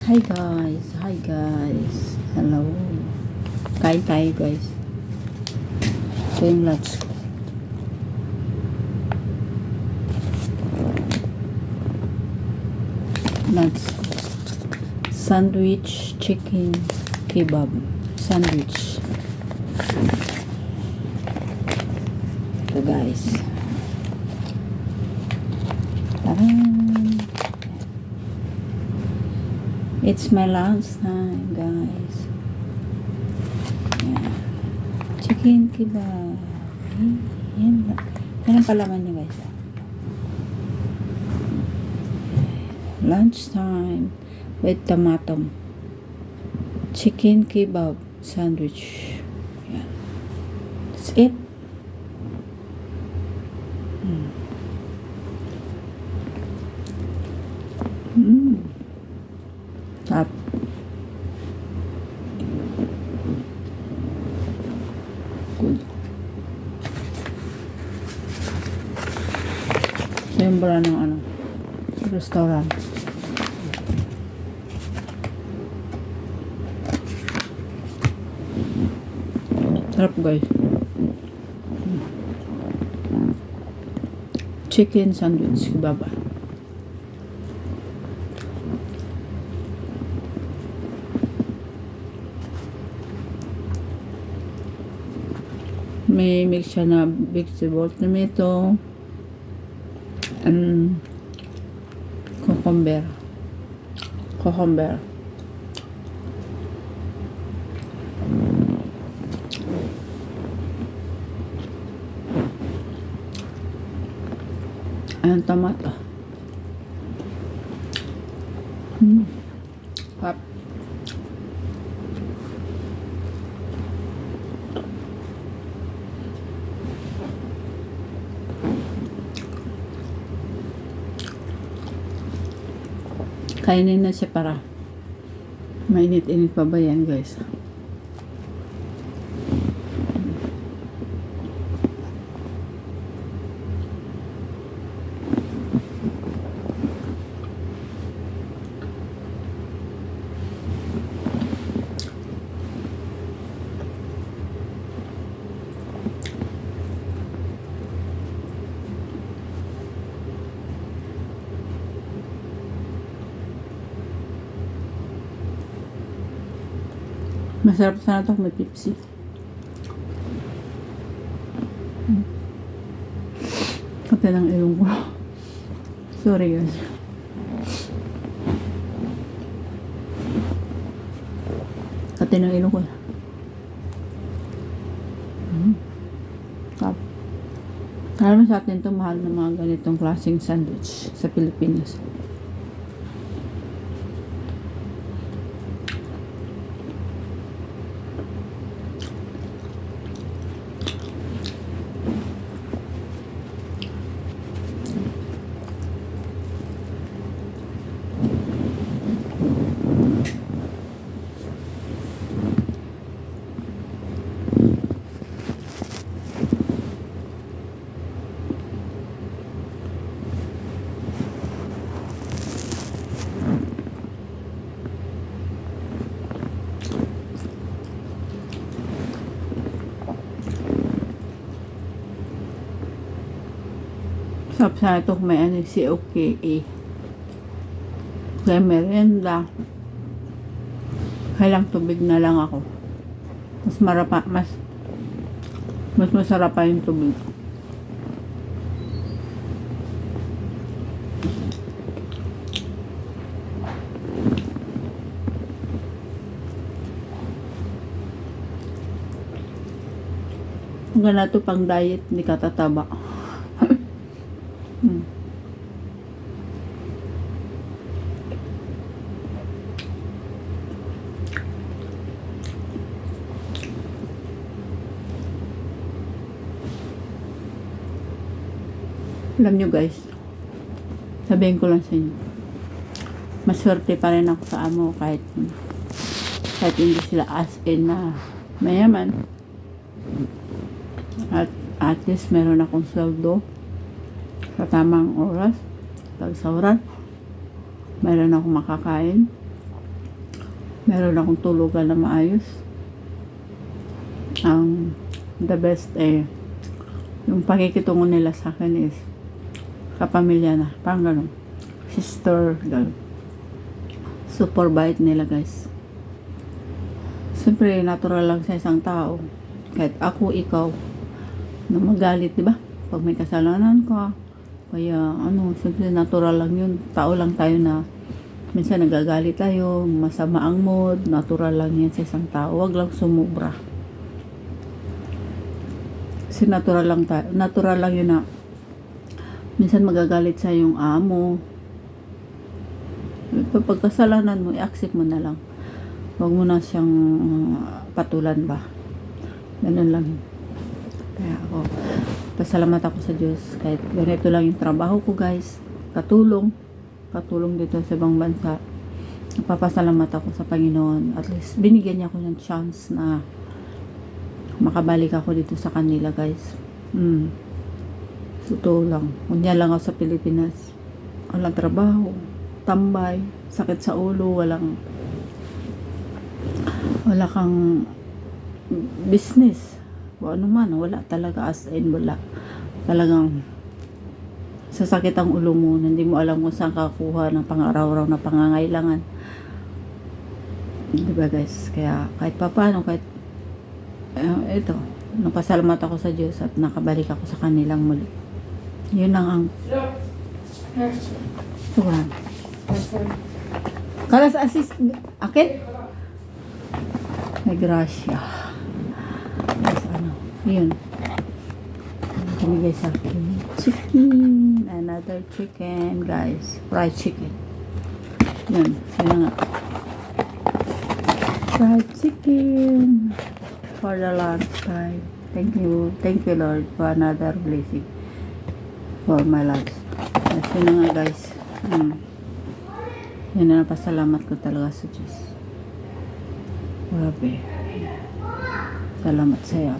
Hi guys, hello. Kain tayo guys. Ito yung lunch ko. Lunch. Sandwich, chicken, kebab. Sandwich. Ito guys. Taran! It's my lunch time, guys. Yeah. Chicken kebab. Yan ang palaman niya, guys. Lunch time with tomato. Chicken kebab sandwich. Yeah. That's it. Tap. Good. Yung bara ng restaurant. Sarap guys. Chicken sandwich kebab. May mix siya na vegetable, tomato, and cucumber. And tomato. Pap. Kainin na siya para mainit-init pa ba yan guys. Masarap sana ito kung may Pepsi. Kata ng ilong ko. Sorry guys. Kata ng ilong ko. Alam mo sa atin ito, mahal na mga ganitong klaseng sandwich sa Pilipinas. Sarap sana ito kung may COKA. Kaya merienda. Kaya lang tubig na lang ako. Mas masarap pa yung tubig. Kung gana ito pang diet, hindi ka tataba. Alam nyo guys, sabihin ko lang sa inyo, maswerte pa rin ako sa amo kahit hindi sila as in na mayaman. At least meron akong sweldo sa tamang oras, tag-sauran. Meron akong makakain. meron akong tulugan na maayos. Ang the best yung pakikitungo nila sa akin is kapamilya na, parang ganun, sister, ganun. Super bait nila, guys. Siyempre natural lang sa isang tao, kahit ako, ikaw, na magalit, diba? Pag may kasalanan ka, kaya siyempre natural lang yun. Tao lang tayo na minsan nagagalit tayo, masama ang mood, natural lang yan sa isang tao. Wag lang sumubra. Kasi natural lang yun na minsan magagalit sa yung amo. Pag kasalanan mo, i-accept mo na lang. Wag mo na siyang patulan ba. Ganun lang. Kaya ako, pasalamat ako sa Diyos. Kahit ganito lang yung trabaho ko, guys. Katulong dito sa ibang bansa. Napapasalamat ako sa Panginoon. At least, binigyan niya ako ng chance na makabalik ako dito sa kanila, guys. Totoo lang. Kunya lang ako sa Pilipinas. Walang trabaho. Tambay. Sakit sa ulo. Wala kang business. O ano man. Wala talaga, as in wala. Talagang sasakit ang ulo mo. Hindi mo alam kung saan kakuha ng pang-araw-araw na pangangailangan. Diba, guys? Kaya kahit papaano, kahit ito, napasalamat ako sa Diyos at nakabalik ako sa kanilang muli. Yun lang ang tuwan. Kalas assist akin? May grasya. Yun. Binigay sa akin. Chicken. Another chicken, guys. Fried chicken. Yun. Yun nga. Fried chicken. For the lunch time. Thank you, Lord, for another blessing for my lunch. Kasi na nga, guys. Yun na, pasalamat ko talaga sa Diyos. Grabe. Salamat sa iyo.